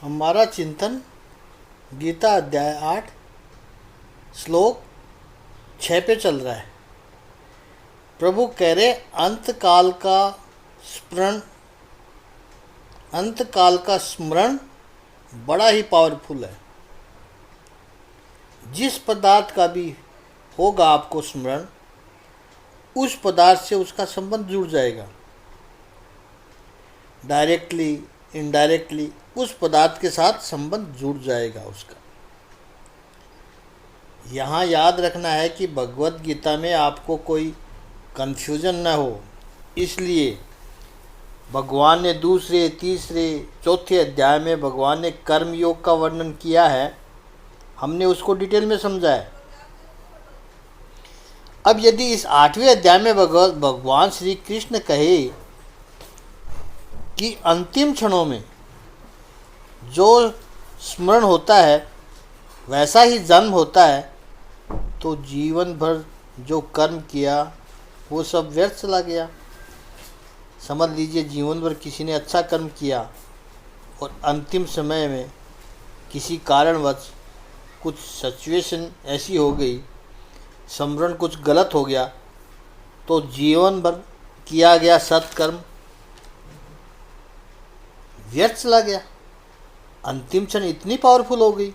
हमारा चिंतन गीता अध्याय 8 श्लोक 6 पे चल रहा है। प्रभु कह रहे अंत काल का स्मरण बड़ा ही पावरफुल है। जिस पदार्थ का भी होगा आपको स्मरण, उस पदार्थ से उसका संबंध जुड़ जाएगा। डायरेक्टली इनडायरेक्टली उस पदार्थ के साथ संबंध जुड़ जाएगा उसका। यहाँ याद रखना है कि भगवत गीता में आपको कोई कन्फ्यूजन न हो, इसलिए भगवान ने दूसरे, तीसरे, चौथे अध्याय में भगवान ने कर्म योग का वर्णन किया है। हमने उसको डिटेल में समझा है। अब यदि इस 8वें अध्याय में भगवान श्री कृष्ण कहे कि अंतिम क्षणों में जो स्मरण होता है वैसा ही जन्म होता है, तो जीवन भर जो कर्म किया वो सब व्यर्थ चला गया। समझ लीजिए, जीवन भर किसी ने अच्छा कर्म किया और अंतिम समय में किसी कारणवश कुछ सिचुएशन ऐसी हो गई, स्मरण कुछ गलत हो गया, तो जीवन भर किया गया सत्कर्म व्यर्थ चला गया। अंतिम क्षण इतनी पावरफुल हो गई,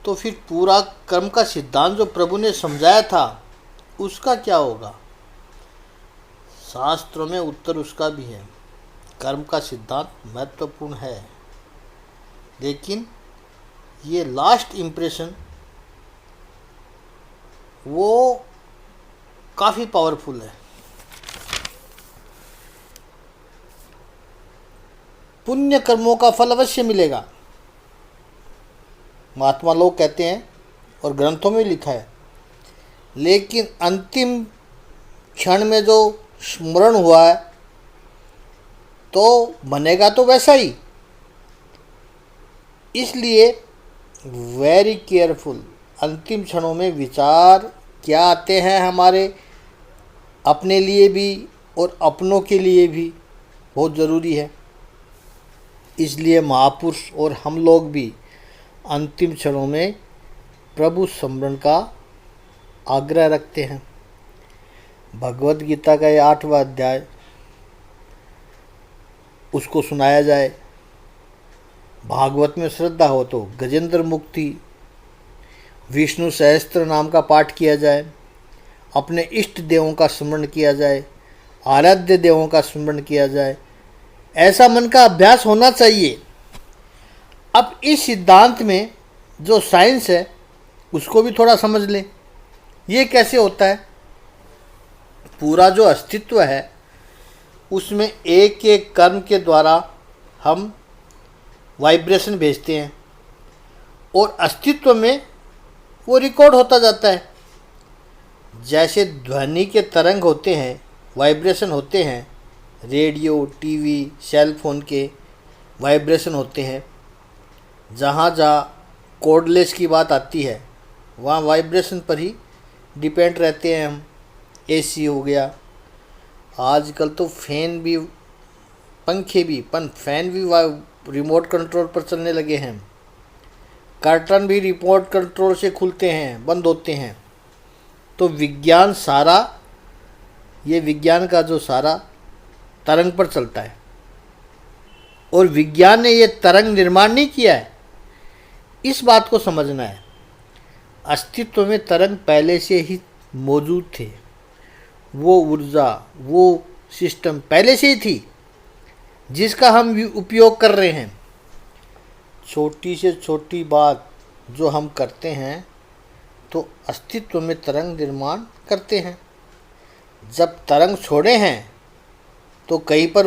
तो फिर पूरा कर्म का सिद्धांत जो प्रभु ने समझाया था उसका क्या होगा? शास्त्रों में उत्तर उसका भी है। कर्म का सिद्धांत महत्वपूर्ण है, लेकिन ये लास्ट इम्प्रेशन वो काफ़ी पावरफुल है। पुण्य कर्मों का फल अवश्य मिलेगा, महात्मा लोग कहते हैं और ग्रंथों में लिखा है, लेकिन अंतिम क्षण में जो स्मरण हुआ है तो बनेगा तो वैसा ही। इसलिए वेरी केयरफुल। अंतिम क्षणों में विचार क्या आते हैं हमारे अपने लिए भी और अपनों के लिए भी बहुत ज़रूरी है। इसलिए महापुरुष और हम लोग भी अंतिम क्षणों में प्रभु स्मरण का आग्रह रखते हैं। भगवत गीता का ये 8वां अध्याय उसको सुनाया जाए। भागवत में श्रद्धा हो तो गजेंद्र मुक्ति, विष्णु सहस्त्र नाम का पाठ किया जाए, अपने इष्ट देवों का स्मरण किया जाए, आराध्य देवों का स्मरण किया जाए। ऐसा मन का अभ्यास होना चाहिए। अब इस सिद्धांत में जो साइंस है उसको भी थोड़ा समझ लें। ये कैसे होता है? पूरा जो अस्तित्व है उसमें एक एक कर्म के द्वारा हम वाइब्रेशन भेजते हैं और अस्तित्व में वो रिकॉर्ड होता जाता है। जैसे ध्वनि के तरंग होते हैं, वाइब्रेशन होते हैं, रेडियो, टीवी, सेल फोन के वाइब्रेशन होते हैं। जहाँ जहाँ कॉर्डलेस की बात आती है वहाँ वाइब्रेशन पर ही डिपेंड रहते हैं हम। एसी हो गया, आजकल तो फैन भी, पंखे भी, फैन भी रिमोट कंट्रोल पर चलने लगे हैं। कर्टन भी रिमोट कंट्रोल से खुलते हैं, बंद होते हैं। तो विज्ञान सारा, ये विज्ञान का जो सारा तरंग पर चलता है, और विज्ञान ने ये तरंग निर्माण नहीं किया है। इस बात को समझना है। अस्तित्व में तरंग पहले से ही मौजूद थे। वो ऊर्जा, वो सिस्टम पहले से ही थी जिसका हम उपयोग कर रहे हैं। छोटी से छोटी बात जो हम करते हैं तो अस्तित्व में तरंग निर्माण करते हैं। जब तरंग छोड़े हैं तो कहीं पर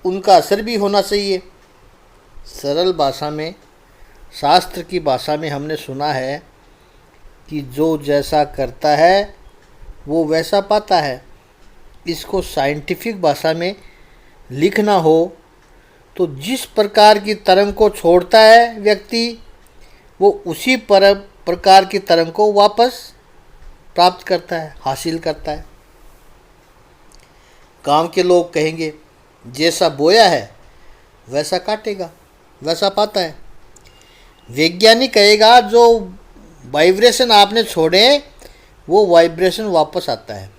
उनका असर भी होना चाहिए। सरल भाषा में, शास्त्र की भाषा में हमने सुना है कि जो जैसा करता है वो वैसा पाता है। इसको साइंटिफिक भाषा में लिखना हो तो जिस प्रकार की तरंग को छोड़ता है व्यक्ति, वो उसी प्रकार की तरंग को वापस प्राप्त करता है, हासिल करता है। गांव के लोग कहेंगे जैसा बोया है वैसा काटेगा। वैसा पाता है। वैज्ञानिक कहेगा जो वाइब्रेशन आपने छोड़े वो वाइब्रेशन वापस आता है।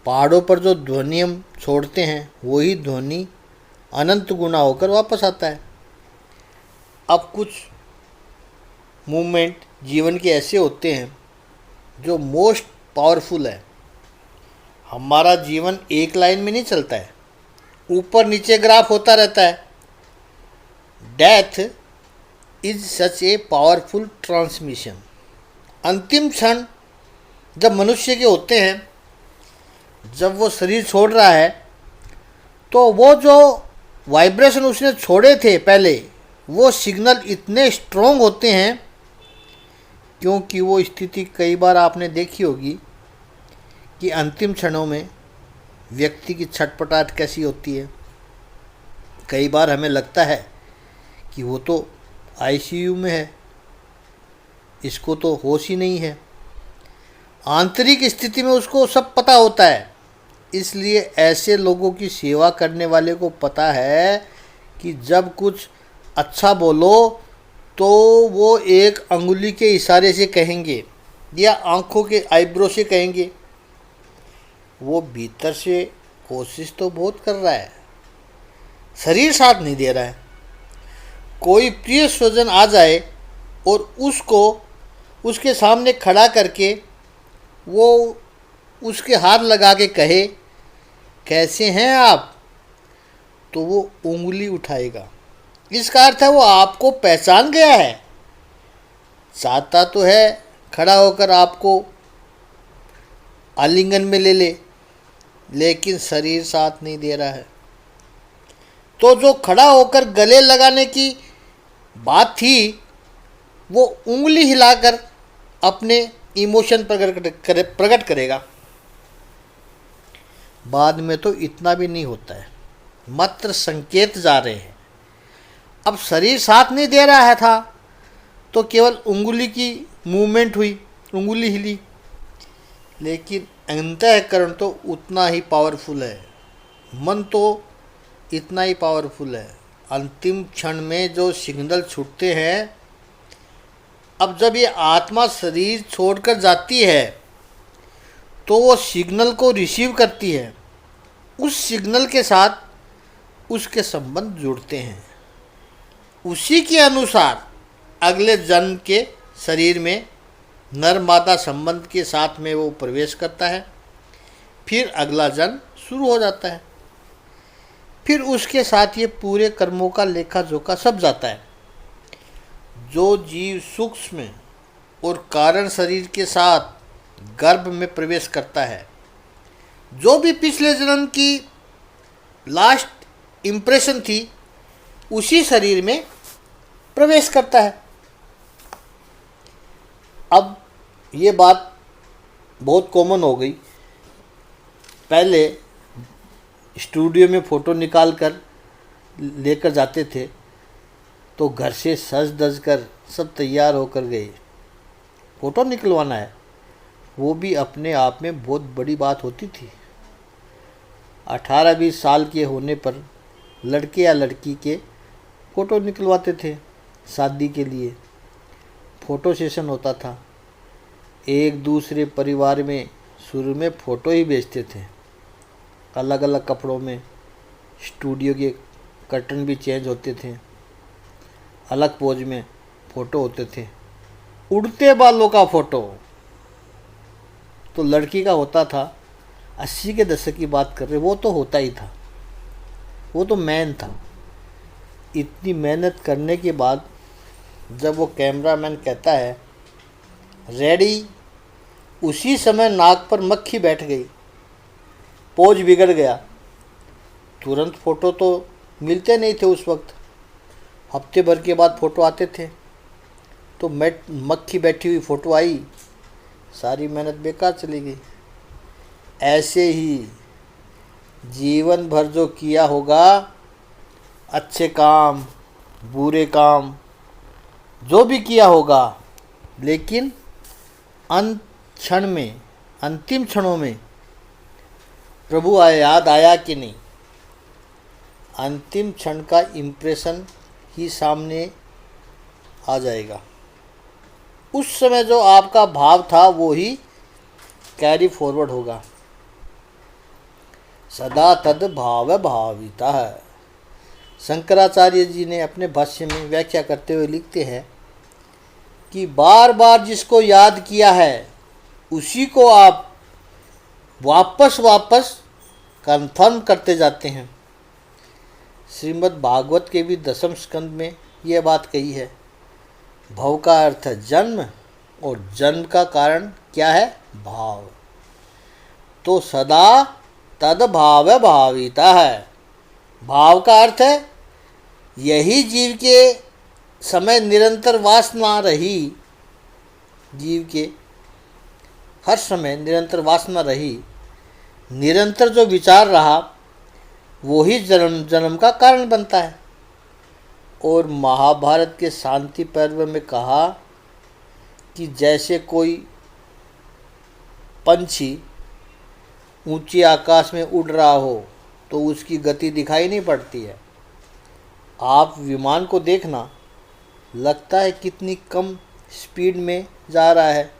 पहाड़ों पर जो ध्वनि हम छोड़ते हैं वही ध्वनि अनंत गुना होकर वापस आता है। अब कुछ मूवमेंट जीवन के ऐसे होते हैं जो मोस्ट पावरफुल है। हमारा जीवन एक लाइन में नहीं चलता है, ऊपर नीचे ग्राफ होता रहता है। Death is such a powerful transmission. अंतिम क्षण जब मनुष्य के होते हैं, जब वो शरीर छोड़ रहा है, तो वो जो वाइब्रेशन उसने छोड़े थे पहले, वो सिग्नल इतने स्ट्रोंग होते हैं, क्योंकि वो स्थिति कई बार आपने देखी होगी कि अंतिम क्षणों में व्यक्ति की छटपटाहट कैसी होती है। कई बार हमें लगता है कि वो तो आईसीयू में है, इसको तो होश ही नहीं है। आंतरिक स्थिति में उसको सब पता होता है। इसलिए ऐसे लोगों की सेवा करने वाले को पता है कि जब कुछ अच्छा बोलो तो वो एक अंगुली के इशारे से कहेंगे या आंखों के आईब्रो से कहेंगे। वो भीतर से कोशिश तो बहुत कर रहा है, शरीर साथ नहीं दे रहा है। कोई प्रिय स्वजन आ जाए और उसको उसके सामने खड़ा करके वो उसके हाथ लगा के कहे कैसे हैं आप, तो वो उंगली उठाएगा। इसका अर्थ है वो आपको पहचान गया है। चाहता तो है खड़ा होकर आपको आलिंगन में ले ले, लेकिन शरीर साथ नहीं दे रहा है। तो जो खड़ा होकर गले लगाने की बात थी, वो उंगली हिलाकर अपने इमोशन प्रकट करेगा। बाद में तो इतना भी नहीं होता है, मात्र संकेत जा रहे हैं। अब शरीर साथ नहीं दे रहा है था तो केवल उंगली की मूवमेंट हुई, उंगली हिली, लेकिन अंतःकरण तो उतना ही पावरफुल है, मन तो इतना ही पावरफुल है। अंतिम क्षण में जो सिग्नल छूटते हैं, अब जब ये आत्मा शरीर छोड़कर जाती है तो वो सिग्नल को रिसीव करती है। उस सिग्नल के साथ उसके संबंध जुड़ते हैं। उसी के अनुसार अगले जन्म के शरीर में नर मादा संबंध के साथ में वो प्रवेश करता है। फिर अगला जन्म शुरू हो जाता है। फिर उसके साथ ये पूरे कर्मों का लेखा जोखा सब जाता है। जो जीव सूक्ष्म और कारण शरीर के साथ गर्भ में प्रवेश करता है, जो भी पिछले जन्म की लास्ट इम्प्रेशन थी उसी शरीर में प्रवेश करता है। अब ये बात बहुत कॉमन हो गई। पहले स्टूडियो में फ़ोटो निकाल कर लेकर जाते थे तो घर से सज धज कर सब तैयार होकर गए, फ़ोटो निकलवाना है। वो भी अपने आप में बहुत बड़ी बात होती थी। 18-20 साल के होने पर लड़के या लड़की के फ़ोटो निकलवाते थे शादी के लिए। फ़ोटो सेशन होता था। एक दूसरे परिवार में शुरू में फ़ोटो ही बेचते थे, अलग अलग कपड़ों में। स्टूडियो के कर्टन भी चेंज होते थे, अलग पोज में फ़ोटो होते थे। उड़ते बालों का फ़ोटो तो लड़की का होता था। 80 के दशक की बात कर रहे, वो तो होता ही था, वो तो मैन था। इतनी मेहनत करने के बाद जब वो कैमरामैन कहता है रेडी, उसी समय नाक पर मक्खी बैठ गई, पोज बिगड़ गया। तुरंत फ़ोटो तो मिलते नहीं थे उस वक्त, हफ्ते भर के बाद फ़ोटो आते थे। तो मक्खी बैठी हुई फ़ोटो आई, सारी मेहनत बेकार चली गई। ऐसे ही जीवन भर जो किया होगा, अच्छे काम बुरे काम जो भी किया होगा, लेकिन क्षण में, अंतिम क्षणों में प्रभु याद आया कि नहीं, अंतिम क्षण का इम्प्रेशन ही सामने आ जाएगा। उस समय जो आपका भाव था वो ही कैरी फॉरवर्ड होगा। सदा तद भाव भाविता है। शंकराचार्य जी ने अपने भाष्य में व्याख्या करते हुए लिखते हैं कि बार बार जिसको याद किया है उसी को आप वापस वापस कंफर्म करते जाते हैं। श्रीमद् भागवत के भी 10वें स्कंद में यह बात कही है। भव का अर्थ है जन्म, और जन्म का कारण क्या है? भाव। तो सदा तद भाव भाविता है। भाव का अर्थ है यही जीव के समय निरंतर वासना रही, जीव के हर समय निरंतर वासना रही, निरंतर जो विचार रहा वो ही जन्म जन्म का कारण बनता है। और महाभारत के शांति पर्व में कहा कि जैसे कोई पंछी ऊंचे आकाश में उड़ रहा हो तो उसकी गति दिखाई नहीं पड़ती है। आप विमान को देखना, लगता है कितनी कम स्पीड में जा रहा है,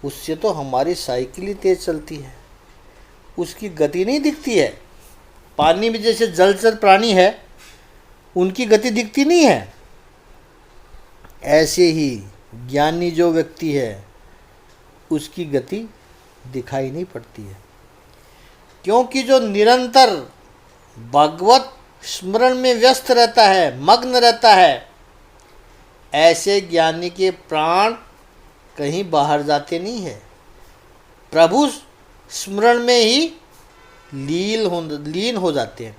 उससे तो हमारी साइकिल ही तेज़ चलती है, उसकी गति नहीं दिखती है। पानी में जैसे जलचर प्राणी है उनकी गति दिखती नहीं है, ऐसे ही ज्ञानी जो व्यक्ति है उसकी गति दिखाई नहीं पड़ती है। क्योंकि जो निरंतर भगवत स्मरण में व्यस्त रहता है, मग्न रहता है, ऐसे ज्ञानी के प्राण कहीं बाहर जाते नहीं है, प्रभु स्मरण में ही लीन हो जाते हैं।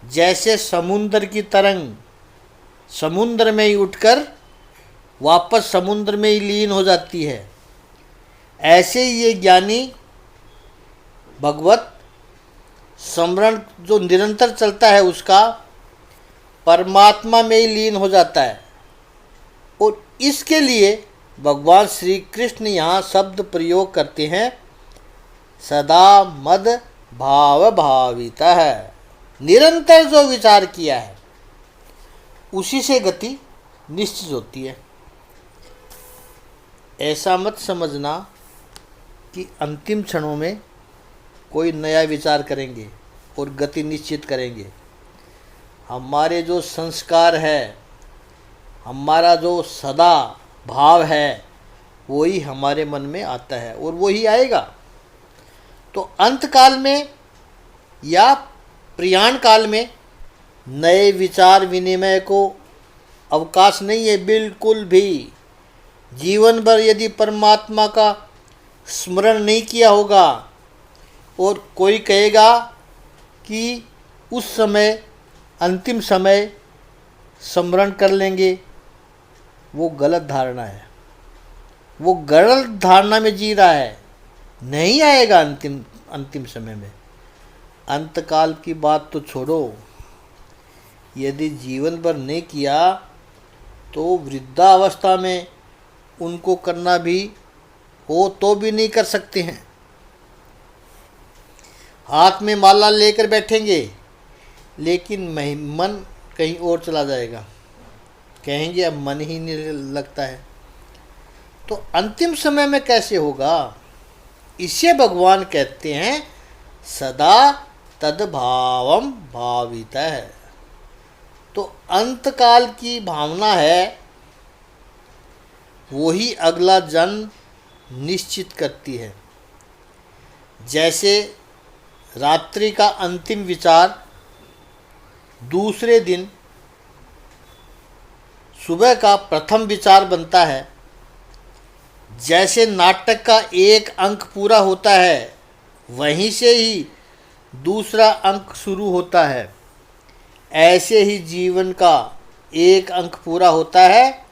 जैसे समुद्र की तरंग समुद्र में ही उठकर वापस समुद्र में ही लीन हो जाती है, ऐसे ही ये ज्ञानी भगवत स्मरण जो निरंतर चलता है उसका परमात्मा में ही लीन हो जाता है। और इसके लिए भगवान श्री कृष्ण यहाँ शब्द प्रयोग करते हैं, सदा मद भाव भाविता है। निरंतर जो विचार किया है उसी से गति निश्चित होती है। ऐसा मत समझना कि अंतिम क्षणों में कोई नया विचार करेंगे और गति निश्चित करेंगे। हमारे जो संस्कार है, हमारा जो सदा भाव है, वही हमारे मन में आता है और वही आएगा। तो अंत काल में या प्रयाण काल में नए विचार विनिमय को अवकाश नहीं है बिल्कुल भी। जीवन भर यदि परमात्मा का स्मरण नहीं किया होगा और कोई कहेगा कि उस समय अंतिम समय स्मरण कर लेंगे, वो गलत धारणा है। वो गलत धारणा में जी रहा है, नहीं आएगा अंतिम समय में। अंतकाल की बात तो छोड़ो, यदि जीवन भर नहीं किया तो वृद्धावस्था में उनको करना भी हो तो भी नहीं कर सकते हैं। हाथ में माला लेकर बैठेंगे लेकिन मन कहीं और चला जाएगा, कहेंगे अब मन ही नहीं लगता है। तो अंतिम समय में कैसे होगा? इसे भगवान कहते हैं सदा तद्भावम भाविता है। तो अंतकाल की भावना है वही अगला जन्म निश्चित करती है। जैसे रात्रि का अंतिम विचार दूसरे दिन सुबह का प्रथम विचार बनता है, जैसे नाटक का एक अंक पूरा होता है वहीं से ही दूसरा अंक शुरू होता है, ऐसे ही जीवन का एक अंक पूरा होता है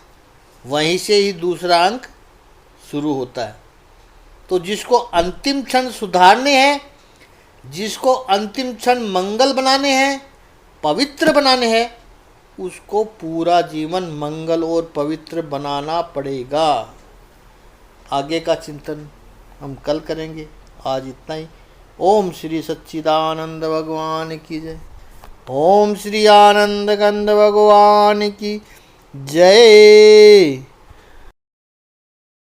वहीं से ही दूसरा अंक शुरू होता है। तो जिसको अंतिम क्षण सुधारने हैं, जिसको अंतिम क्षण मंगल बनाने हैं, पवित्र बनाने हैं, उसको पूरा जीवन मंगल और पवित्र बनाना पड़ेगा। आगे का चिंतन हम कल करेंगे। आज इतना ही। ओम श्री सच्चिदानंद भगवान की जय। ओम श्री आनंद कंद भगवान की जय।